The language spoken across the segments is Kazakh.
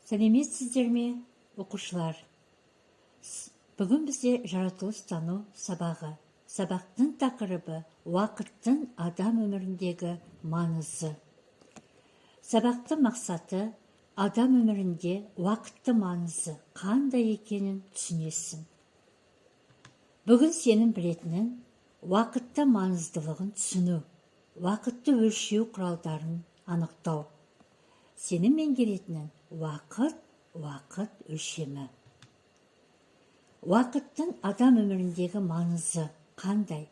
Сәлеметсіздер ме, оқушылар? Бүгін бізде жаратылыстану сабағы. Сабақтың тақырыбы уақыттың адам өміріндегі маңызы. Сабақтың мақсаты адам өмірінде уақытты маңызы қандай екенін түсінесің. Бүгін сенің білетінің уақытты маңыздылығын түсіну, уақытты өлшеу құралдарын анықтау. Сенің меңгеретінің уақыт өлшемі. Уақыттың адам өміріндегі маңызы қандай?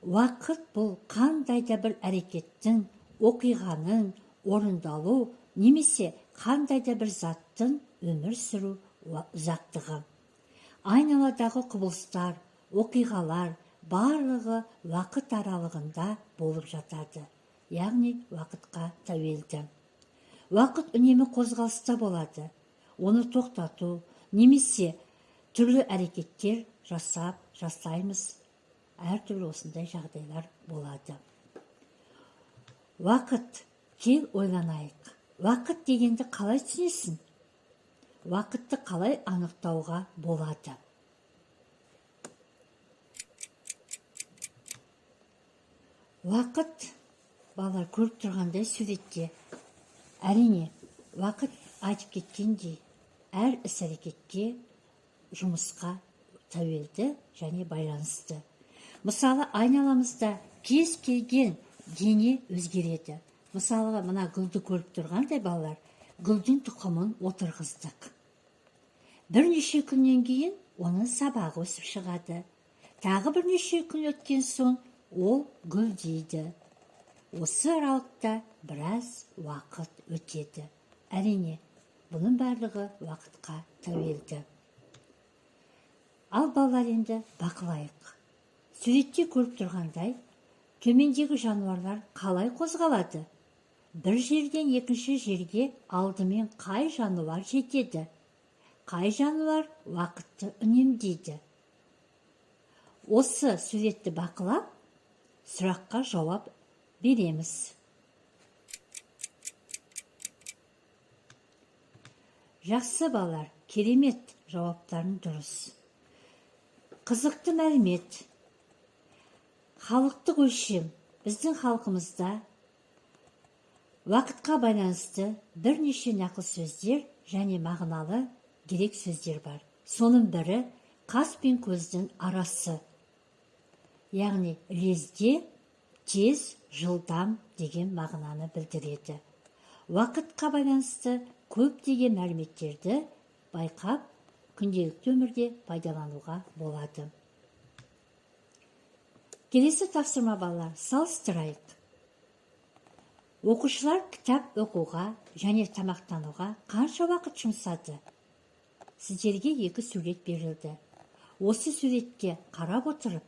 Уақыт бұл қандай да бір әрекеттің, оқиғаның орындалу немесе қандай да бір заттың өмір сүру ұзақтығы. Айналадағы құбылыстар, оқиғалар барлығы уақыт аралығында болып жатады, яғни уақытқа тәуелді. Уақыт үнемі қозғалыста болады. Оны тоқтату немесе түрлі әрекеттер жасаймыз. Әртүрлі осындай жағдайлар болады. Уақыт, кел ойланайық. Уақыт дегенді қалай түсінесің? Уақытты қалай анықтауға болады? Уақыт, балалар көріп тұрғандай суретте. Әрине, уақыт айтып кеткендей, әр іс-әрекетке, жұмысқа тәуелді және байланысты. Мысалы, айналамызда кез келген дене өзгереді. Мысалы, мына гүлді көріп тұрғандай балалар, гүлдің тұқымын отырғыздық. Бірнеше күннен кейін оның сабағы өсіп шығады. Тағы бірнеше күн өткен соң ол гүлдейді. Осы аралықта біраз уақыт өтеді. Әрине, бұның барлығы уақытқа тәуелді. Ал балалар енді бақылайық. Суретте көріп тұрғандай, төмендегі жануарлар қалай қозғалады? Бір жерден екінші жерге алдымен қай жануар жетеді? Қай жануар уақытты үнемдейді? Осы суретті бақылап, сұраққа жауап береміз. Жақсы балалар, керемет, жауаптарын дұрыс. Қызықты мәлімет. Халықтық өлшем. Біздің халқымызда уақытқа байланысты бірнеше нақыл сөздер және мағыналы дерек сөздер бар. Соның бірі қас пен көздің арасы. Яғни лезде, тез, жылдам деген мағынаны білдіреді. Уақытқа байланысты көптеген мәліметтерді байқап, күнделікті өмірде пайдалануға болады. Келесі тапсырма балалар, салыстырайық. Оқушылар кітап оқуға және тамақтануға қанша уақыт жұмсады? Сіздерге екі сурет берілді. Осы суретке қарап отырып,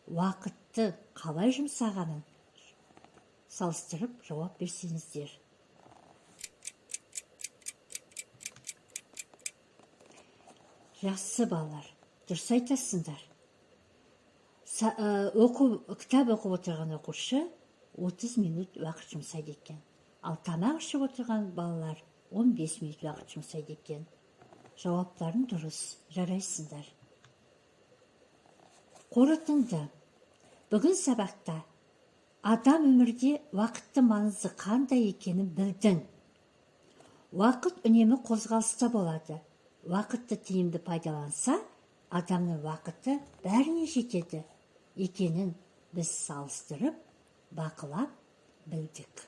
уақытты қалай жұмсағанын салыстырып жауап берсеңіздер. Жақсы балалар, дұрыс айтасыңдар. Кітап оқып отырған оқушы 30 минут уақыт жұмсайды екен. Ал тамақ ішіп отырған балалар 15 минут уақыт жұмсайды екен. Жауаптарын дұрыс, жарайсыңдар. Қорытынды. Бүгін сабақта адам өмірде уақытты маңызы қандай екенін білдің. Уақыт үнемі қозғалыста болады. Уақытты тиімді пайдаланса, адамның уақыты бәріне жетеді екенін біз салыстырып, бақылап білдік.